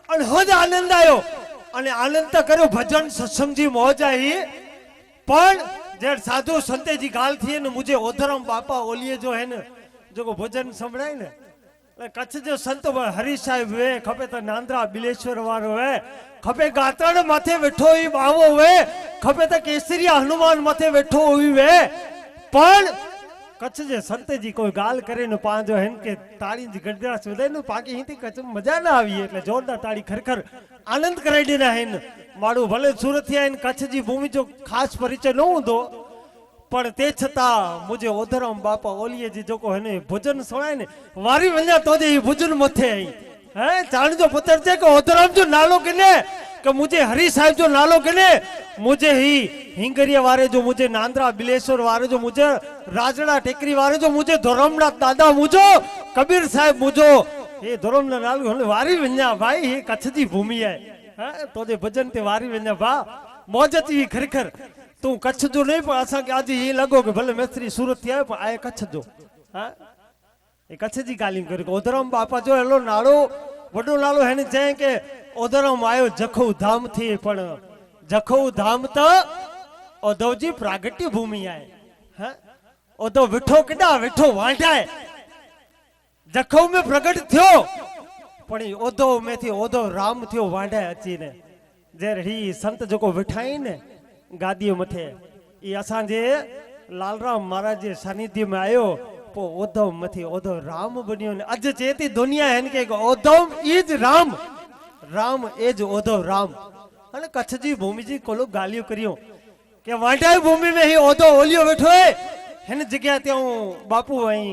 અને હદ આનંદ આવ્યો અને આનંદ તો કર્યો ભજન સત્સંગજી મોજ આવી પણ जड़ साधु संते जी गाल थी ने मुझे ओधरम बापा ओलिए जो है न जो को भजन संभळाय ने कच्छ जो संत हरीश साहेब वे खपे तो नांद्रा बिलेश्वर वारो वे खपे गातड़ माथे वेठो ही बावो वे खपे तो केसरिया हनुमान माथे वेठो हुई वे पण कच्छ जे संत जी कोई गाल करे ने पांजो है के ताड़ी जी गडगड़ा सुदे ने पाकी हिंदी कच्छ मजा ना आवी એટલે જોરદાર તાળી ખરખર आनंद कराई देना है मारू भले सूरत थी कच्छ जी भूमि जो खास परिचय न हूंदो पण ते छता मुझे ओधरम बापा ओलिए जी जो को है ने भजन सुनाए ने वारी वन्या तो जे भजन मथे आई है जान जो पुत्र छे के ओधरम जो नालो कने कि मुझे हरी साहब जो नालो कने मुझे ही हिंगरिया वारे जो मुझे नांद्रा बिलेश्वर वारे जो मुझे राजड़ा टेकरी वारे जो मुझे धोरमना दादा मुझो कबीर साहब मुझो ये धोरमना नालो वारी वन्या भाई ये कच्छ जी भूमि है तो जे भजन ते वारी वन्या बा मौजती खरखर तू कच्छ जो नहीं पर असा के आज ये लगो के भले मिस्त्री सूरत थी आए पर आए कच्छ जो हां ये कच्छ जी गाली कर ओधरम बापा जो हेलो नालो वडो नालो है ने जे के ओधरम आयो जखो धाम थी पण जखो धाम तो ओधवजी प्रागट्य भूमि आए हां ओधो विठो केडा विठो वांढाए जखो में प्रगट थयो पण ओधो में थी ओधो राम थयो वांढाए अची ने जे ही संत जो को विठाई ने गादी मथे ये असांजे लालराम महाराज जे सानिध्य में आयो पो ओधव मथी ओधव राम बनियो ने अज चेती दुनिया है के ओधव इज राम राम इज ओधव राम अने कच्छ जी भूमि जी कोलो गालियो करियो के वांढाई भूमि में ही ओधव ओलियो बैठो है हेन जगह ते बापू वही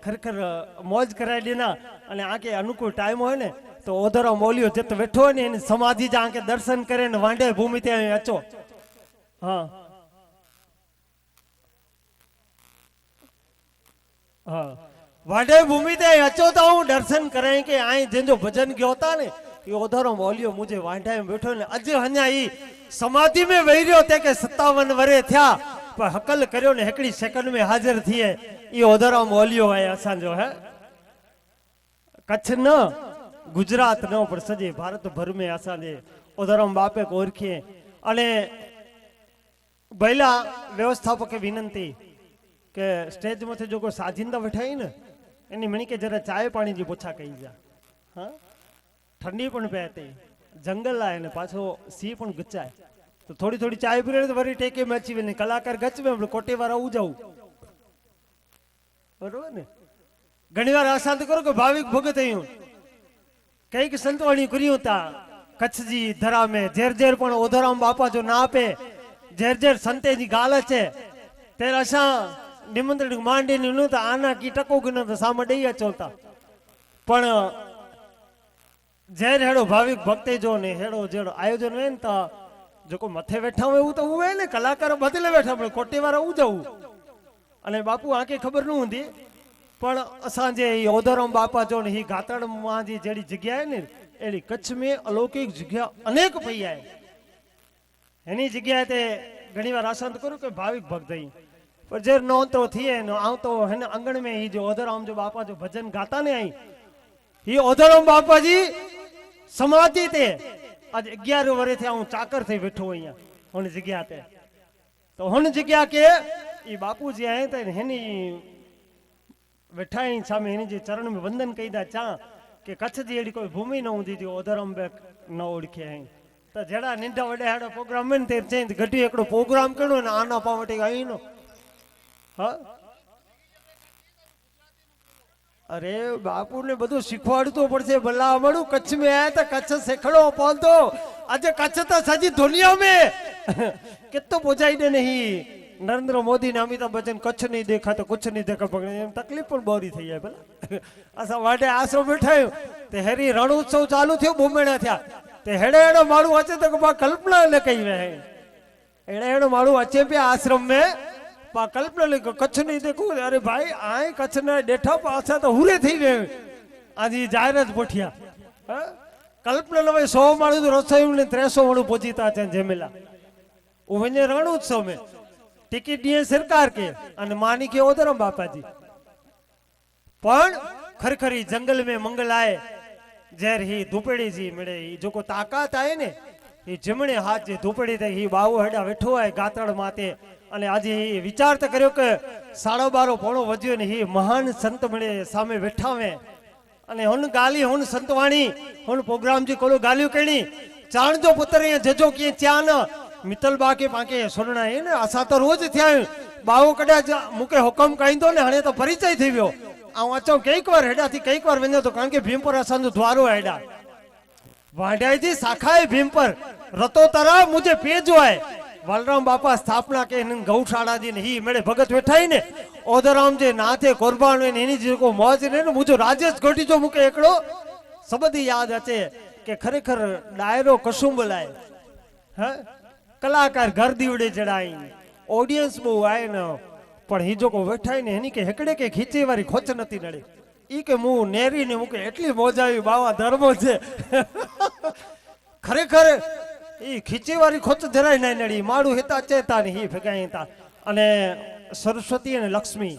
खरखर मौज कराई देना अने आके अनुकूल टाइम होय ने तो ओधरम ओलियो जत बैठो ने समाधि जा के दर्शन करे ने वांढाई भूमि ते अचो हाँ हाँ वाडे भूमि ते अचो तो हूँ दर्शन करें के आई जिन भजन गयो था ने ये ओधरम ओलियो मुझे वांढा में बैठो ने अज हन्या ई समाधि में वही रहो थे के 57 वरे थया पर हकल करियो ने एकड़ी सेकंड में हाजिर थी है ये ओधरम ओलियो है असा जो है कच्छ न गुजरात न पर सजे भारत भर में असा जे ओधरम बापे को ओरखिए अने पहला व्यवस्थापक विनंती के स्टेज में जो को साजिंदा बैठाई ने एनी मणी के जरा चाय पानी जी पूछा कही जा हाँ ठंडी पण पहते जंगल आए ने पाछो सी पण गचाए तो थोड़ी थोड़ी चाय पीरे तो वरी टेके में अची ने कलाकार गच में कोटे वारा उ जाऊ बरोबर ने घणी बार आशांत करो के भाविक भगत हयूं कई के संतवाणी करियो ता कच्छ जी धरा में जेर जेर पण ओधराम बापा जो ना पे जेर जेर संते जी गाल छे तेरा असा निमंत्रण मांडी नु तो आना की टको की न तो सामे दई चलता पण जेर हेड़ो भाविक भक्ते जो ने हेड़ो जेड़ो आयोजन है तो जो को मथे बैठा हुए तो हुए ने कलाकार बदले बैठा पण कोटे वारा उ जाऊ अने बापू आके खबर न हुंदी पण असा जे ओधरम बापा जो ने ही गातड़ मां जी जेड़ी जग्या है ने एड़ी कच्छ में अलौकिक जग्या अनेक पई है एनी जग्या ते घणी बार आशांत करो के भाविक भक्त ही पर जे नौतो थिए न आव तो है अंगण में ही जो ओधरम जो बापा जो भजन गाता ने आई ही ओधरम बापा जी समाधि ते आज 11 वर्ष थे हूँ चाकर थे बैठो अहियां हुन जग्या ते तो हुन जग्या के ई बापू जी आए तो हेनी बैठा सामे हेनी जे चरण में वंदन कईदा चा के कच्छ जी एड़ी कोई भूमि न हुंदी जो ओधरम बे न ओळखे आई तो जड़ा निंदा वडे हाड़ो प्रोग्राम में ते चेंज घटी एकड़ो प्रोग्राम करो ने आना पावटे आई नो हाँ अरे बापू ने बधु शिखवाड़तो पड़से भला मणु कच्छ में आया तो कच्छ सेखड़ो पौंतो आज कच्छ तो सजी दुनिया में कितो पहुंचाई दे नहीं नरेंद्र मोदी ने अमिताभ बच्चन कच्छ नहीं देखा तो कुछ नहीं देखा पकड़े तकलीफ पण बोरी थई है भला असा वाडे आसरो बैठायो ते हेरी रण उत्सव चालू थयो बोमेणा थया ते हेड़े हेड़ो माणू अचे तो बा कल्पना न कई वे हेड़े हेड़ो माणू अचे पे आश्रम में पा कल्पना ले कच्छ नहीं देखो अरे भाई आए कच्छ ने डेठा पासा तो हुरे थई गए आज जाहिरात पोठिया कल्पना ले 100 माणू तो रसोई ने 300 माणू पहुंचीता छे जेमेला उ वने रण उत्सव में टिकट दिए सरकार के अने मानी के ओधरम बापा जी पण खरखरी जंगल में मंगल आए जर ही धूपड़ी जी मिले ही जो को ताकत आए ने ये जमणे हाथ जे धूपड़ी ते ही बावो हेडा वेठो है गातड़ माते અને આજે એ વિચાર તો કર્યો કે 12:30 પોણો વજ્યો ને એ મહાન સંત મળે સામે બેઠાવે અને હુન ગાલી હુન સંતવાણી હુન પ્રોગ્રામ જી કોલો ગાલ્યું કેણી ચાણજો પુત્ર અહીંયા જજો કે ચ્યા ન મિત્તલ બા કે પાકે સોરણા એ ને આસા તો રોજ થયા બાવો કદાચ મુકે હુકમ કાઈંદો ને હણે તો પરિચય થઈ ગયો આ વાંચો કઈક વાર હેડાથી કઈક વાર વેંદો તો કારણ કે ભીમપર આસાનો દ્વારો હેડા વાંઢાઈથી શાખાએ ભીમપર રતો તરા મુજે પેજો આય बलराम बापा स्थापना के गौशाला जी ही मेरे भगत बैठा ही ने ओदराम जे नाथे कुर्बान हुई जी को मौज ने मुझे राजेश गोटी जो मुके एकड़ो सबदी याद अचे के खरेखर डायरो कसुम बोलाए हैं कलाकार घर दीवड़े चढ़ाई ऑडियंस बहु आए न पण ही जो को बैठा ने हनी के हेकड़े के खींचे वाली खोच नती नड़े ई के मुंह नेरी ने मुके एटली मौज आई बावा धर्मो छे खरेखर ई खींची वाली खोच જરાય નહીં નડી માડું હેતા ચેતા ને હી ફગાઈ તા અને સરસ્વતી અને લક્ષ્મી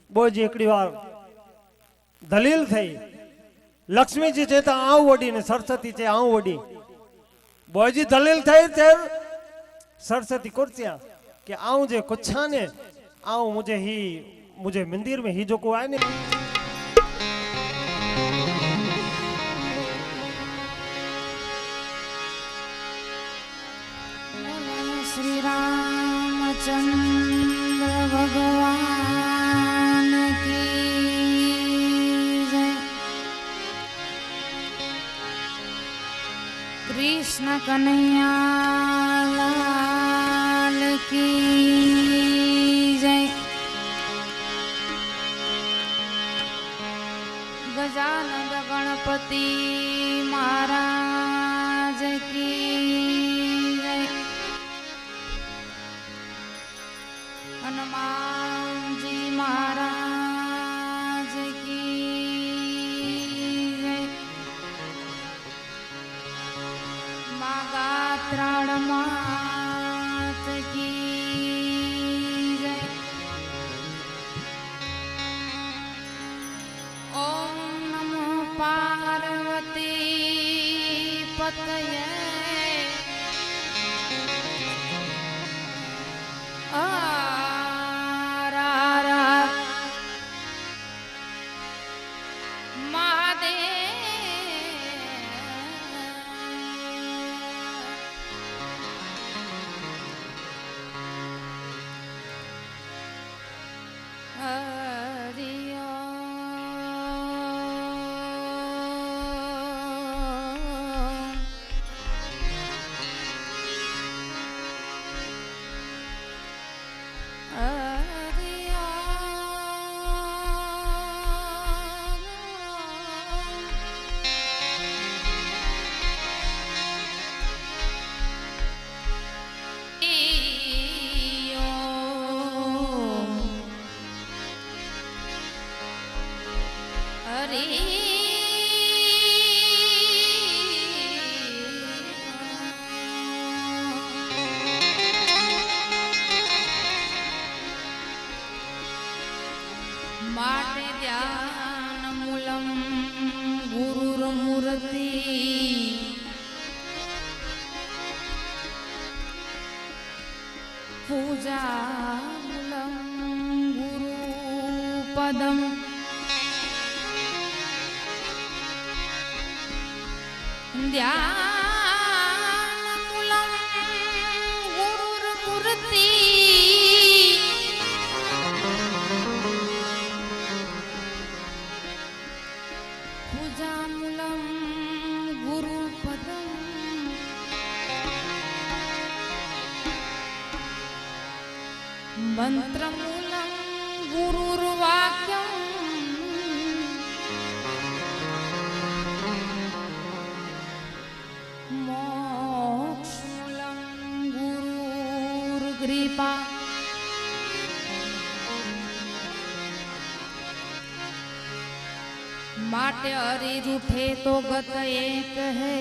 બોજી એકડી વાર દલીલ થઈ લક્ષ્મીજી ચેતા આવ વડી ને સરસ્વતી ચે આવ વડી બોજી દલીલ થઈ તે सरस्वती कुर्सियां कि आऊं जे कुछा ने आऊं मुझे मंदिर में ही जो को आए ने श्री रामचंद्र भगवान की जय। कृष्ण कन्हैया लाल की जय। गजानन गणपति महाराज की जय। हनुमान जी महाराज की जय। माँ गात्राण मात की जय। ओम नमो पार्वती पतये माटे ध्यान मूलम गुरुर्मूर्ति पूजा मूलम गुरुपदम ध्यान मूलम गुरुर्मूर्ति पूजामूलम गुरुपदम मंत्रमूलम गुरुर्वाक्यम मोक्षमूलम गुरुर्कृपा माटे हरि रूठे तो गत एक है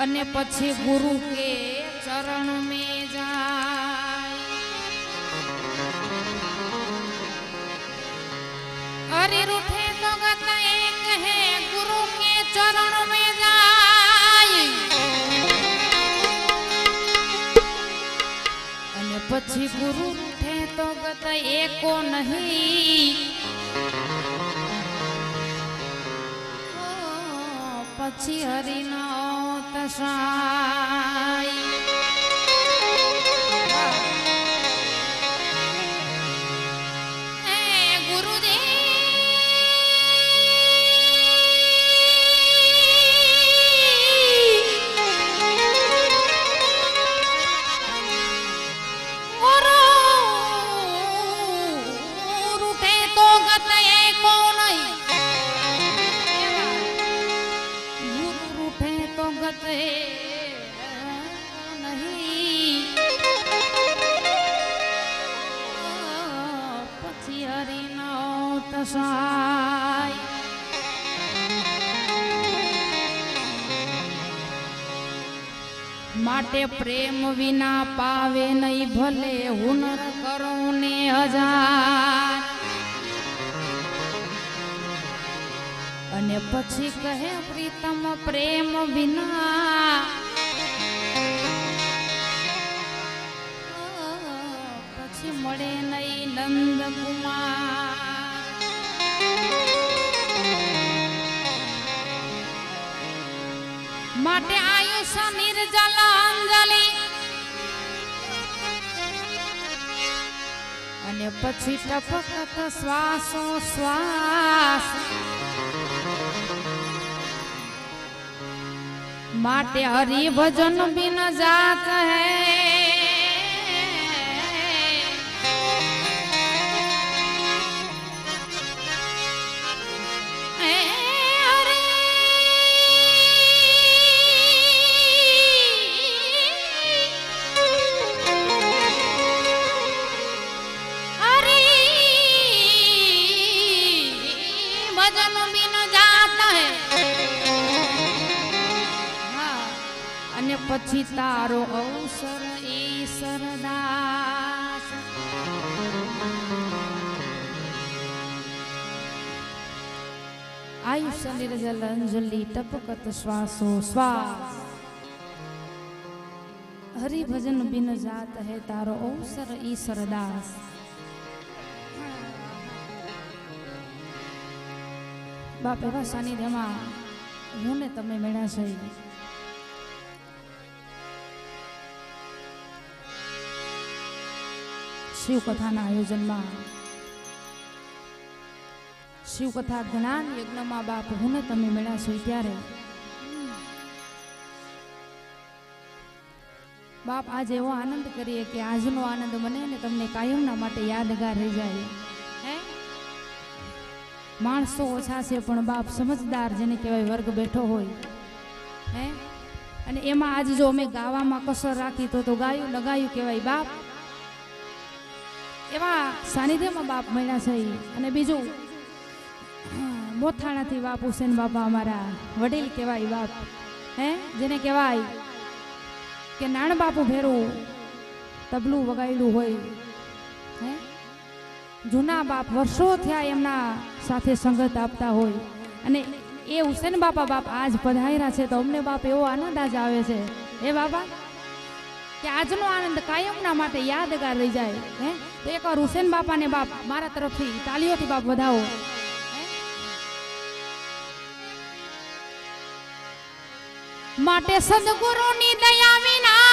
अने पछी गुरु के चरण में जाय। हरि रूठे तो गत एक है गुरु के चरण में जाय અને પછી ગુરુ રૂઠે તો ગત એકો નહીં પછી હરિનો તસાય માટે પ્રેમ વિના પાવે નહીં ભલે હુનર કરો ને હજાર અને પછી કહે પ્રીતમ પ્રેમ વિના પછી મળે નહીં નંદ કુમાર માટે આયુષ નિર્જલ અંજલિ અને પછી ટપકત શ્વાસો શ્વાસ માટે હરિ ભજન બિન જાત પછી તારો અવસર ઈશ્વરદાસ આયુષ્ય નિર્જલ અંજલિ ટપકત શ્વાસો શ્વાસ હરિભજન બિન જાત હે તારો અવસર ઈશ્વરદાસ બાપ એવા સાનિધ્યમાં હું ને તમે મેળા છે શિવકથાના આયોજનમાં શિવકથા જ્ઞાન યજ્ઞમાં બાપ હું ને તમે મેળા છો ત્યારે બાપ આજ એવો આનંદ કરીએ કે આજનો આનંદ મને ને તમને કાયમના માટે યાદગાર રહી જાય હે માણસો ઓછા છે પણ બાપ સમજદાર જેને કહેવાય વર્ગ બેઠો હોય હે અને એમાં આજ જો અમે ગાવામાં કસર રાખી તો ગાયું લગાયું કહેવાય બાપ એવા સાનિધ્યમાં બાપ મળ્યા છે અને બીજું મોથાણાથી બાપ હુસેન બાપા અમારા વડીલ કહેવાય બાપ હે જેને કહેવાય કે નાણ બાપુ ભેરું તબલું વગાડ્યું હોય હે જૂના બાપ વર્ષો થયા એમના સાથે સંગત આપતા હોય અને એ હુસેન બાપા બાપ આજ પધાર્યા છે તો અમને બાપ એવો આનંદ આજ આવે છે એ બાપા કે આજનો આનંદ કાયમના માટે યાદગાર રહી જાય હે તો એકવાર હુસેન બાપાને બાપ મારા તરફથી તાલીઓથી બાપ વધાવો માટે સદગુરુની દયા વિના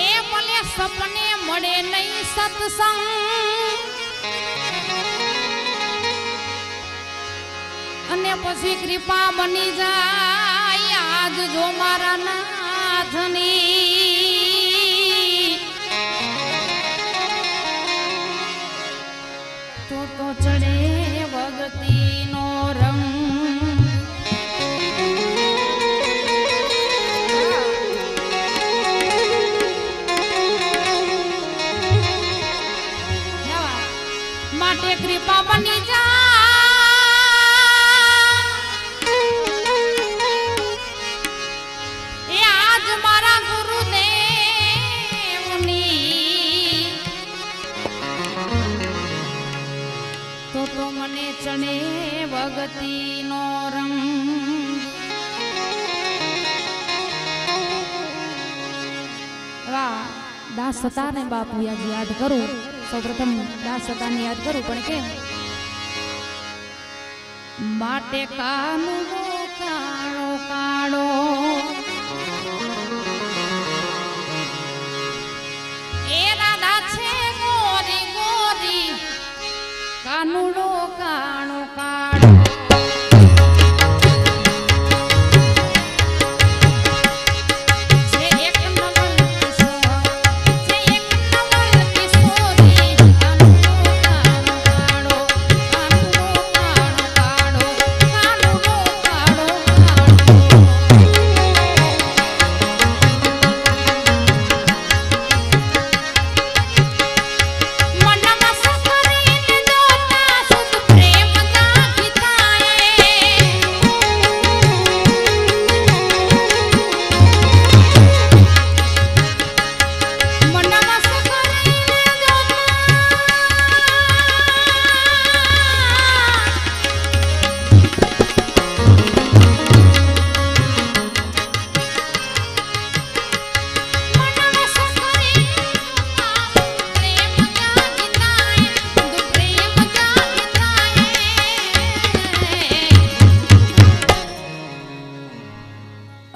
એ ભલે સપને મળે નહીં સત્સંગ અને પછી કૃપા બની જાય આજ જો મારા નાથની તો ચડે ભગતીનો રંગ માટે કૃપા બની જાય એ આજ મારા ગુરુદેવ એવા દાસ સતાને બાપુ આજે યાદ કરું. સૌપ્રથમ દાસ સતાને યાદ કરું, પણ કેમ માટે કાનો કાળો કાળો એ રાધા છે ગોરી ગોરી કાનુડો કાણો કાળો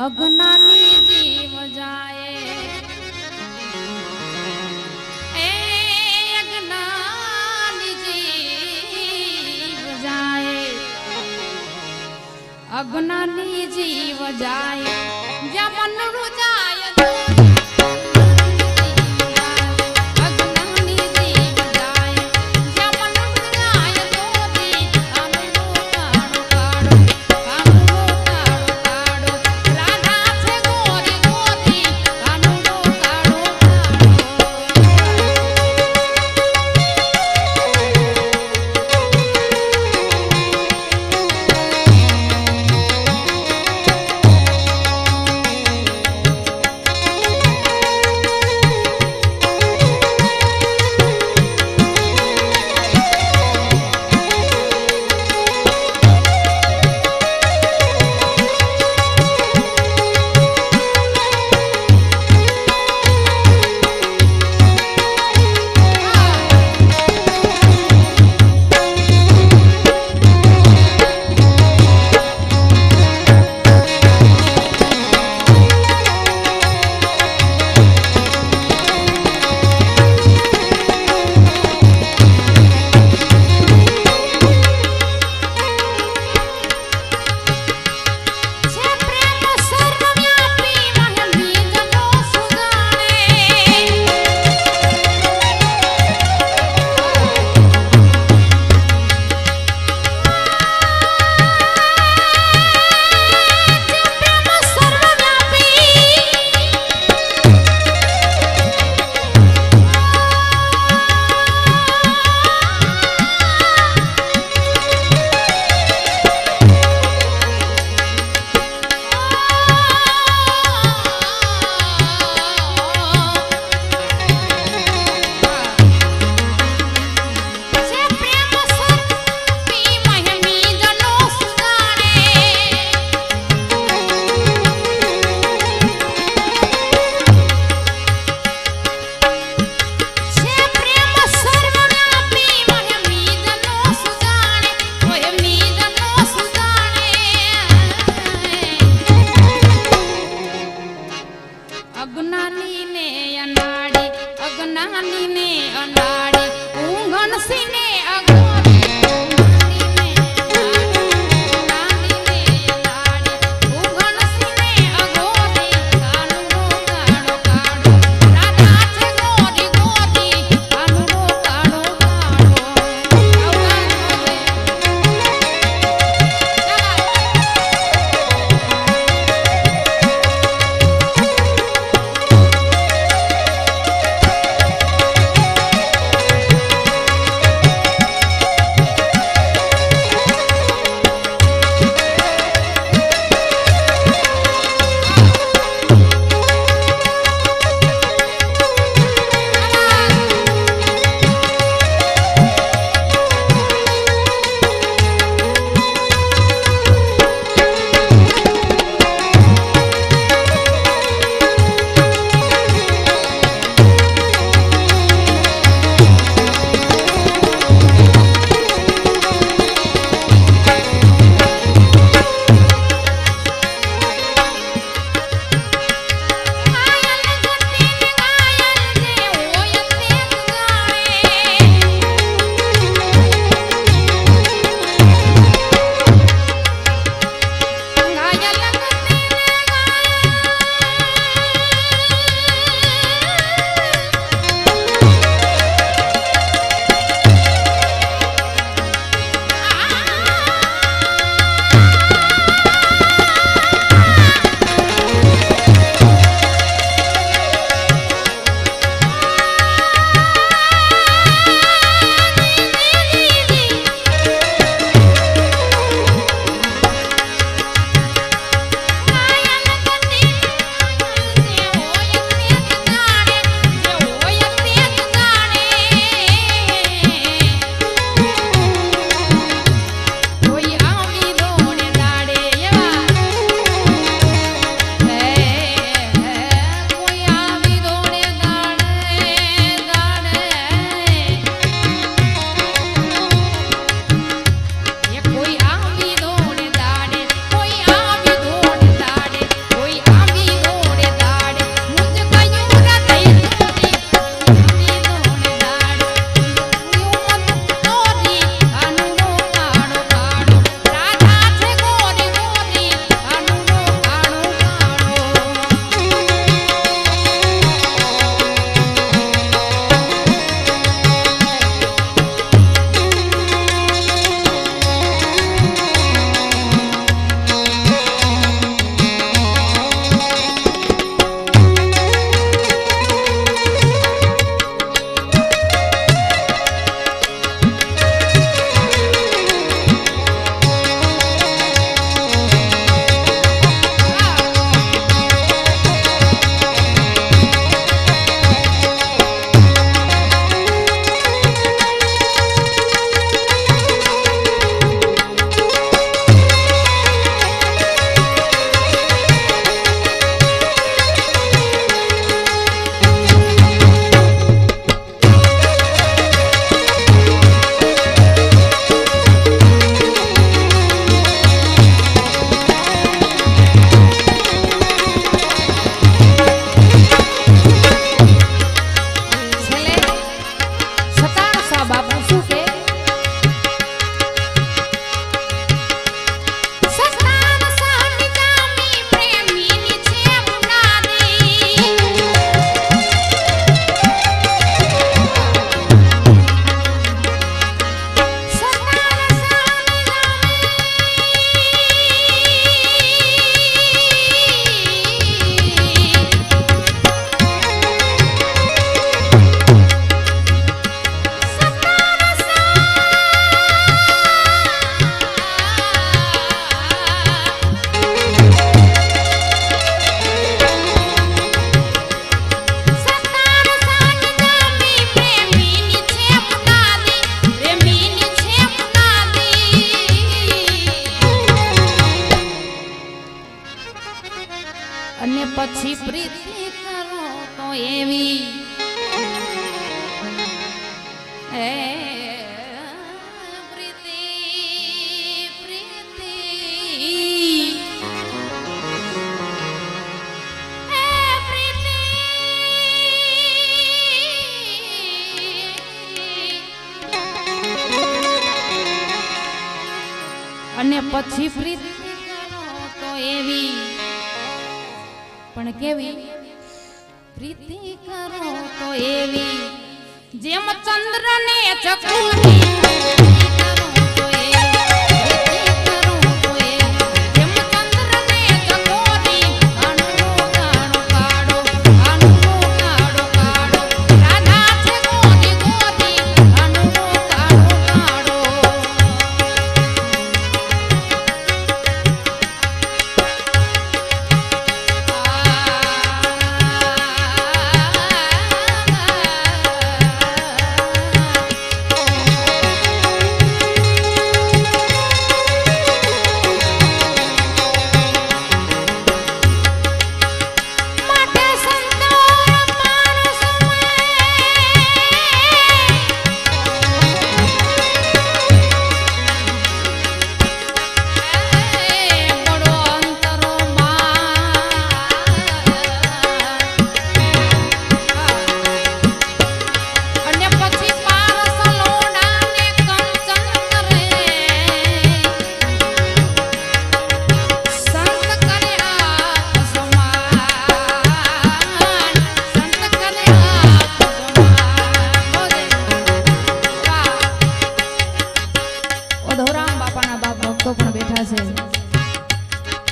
અગનાની જીવ જાય એ અગનાની જીવ જાય અગનાની જીવ જાય જ્યાં મનડું જાય અને પછી પ્રીતિ કરો તો એવી પણ કેવી પ્રીતિ કરો તો એવી જેમ ચંદ્ર ને ચકોરી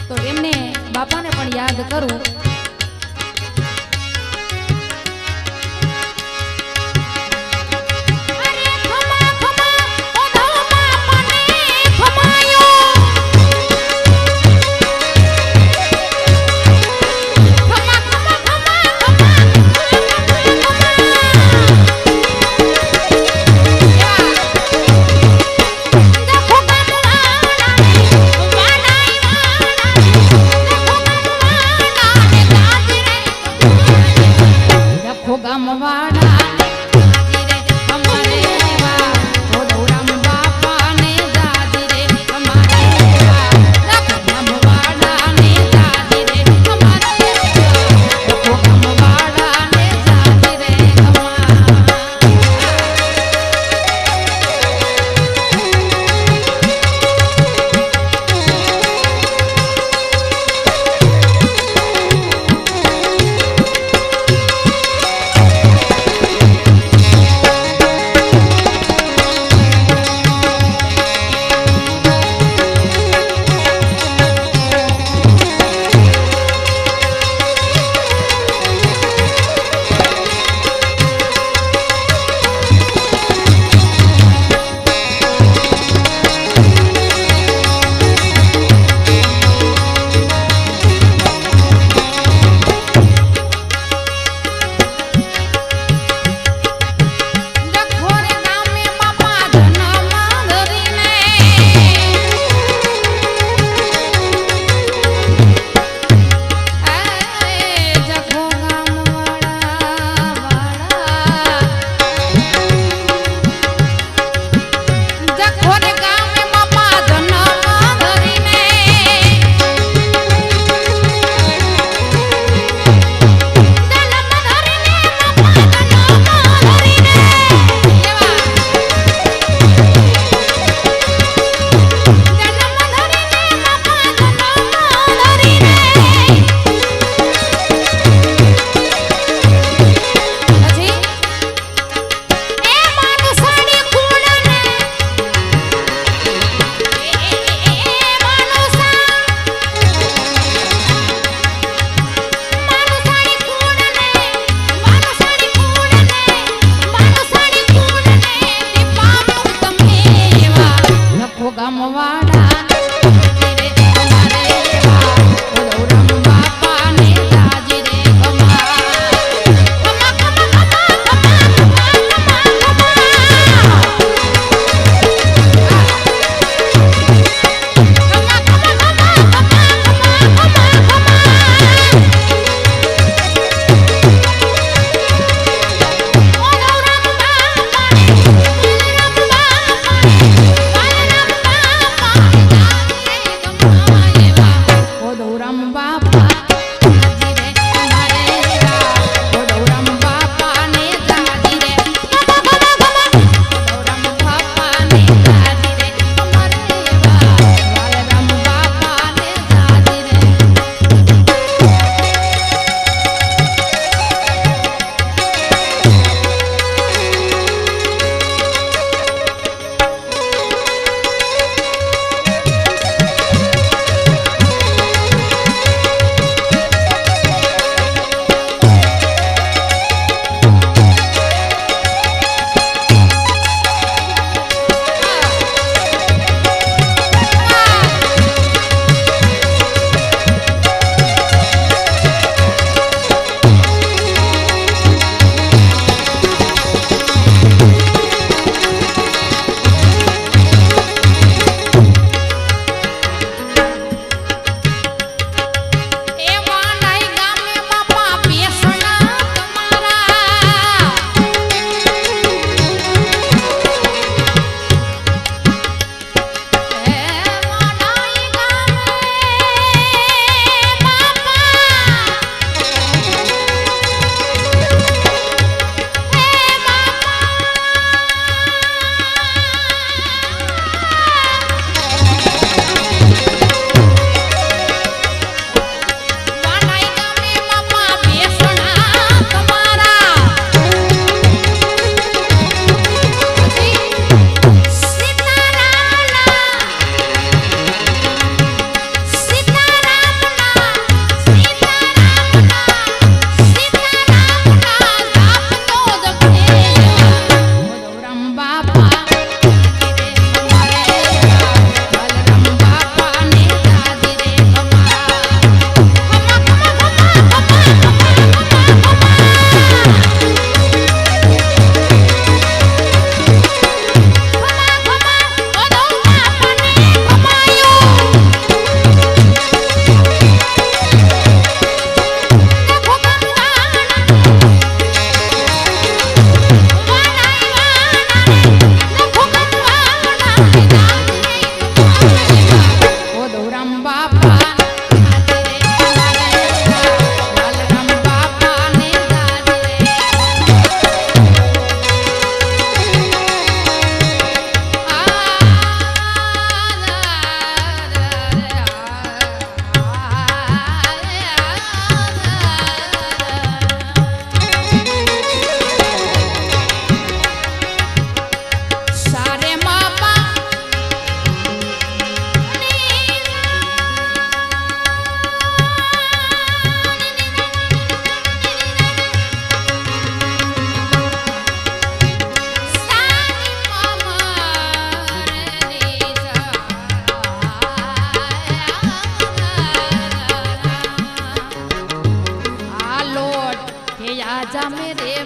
તો એમને બાપાને પણ યાદ કરું.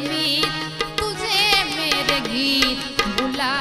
मीत तुझे मेरे गीत बुला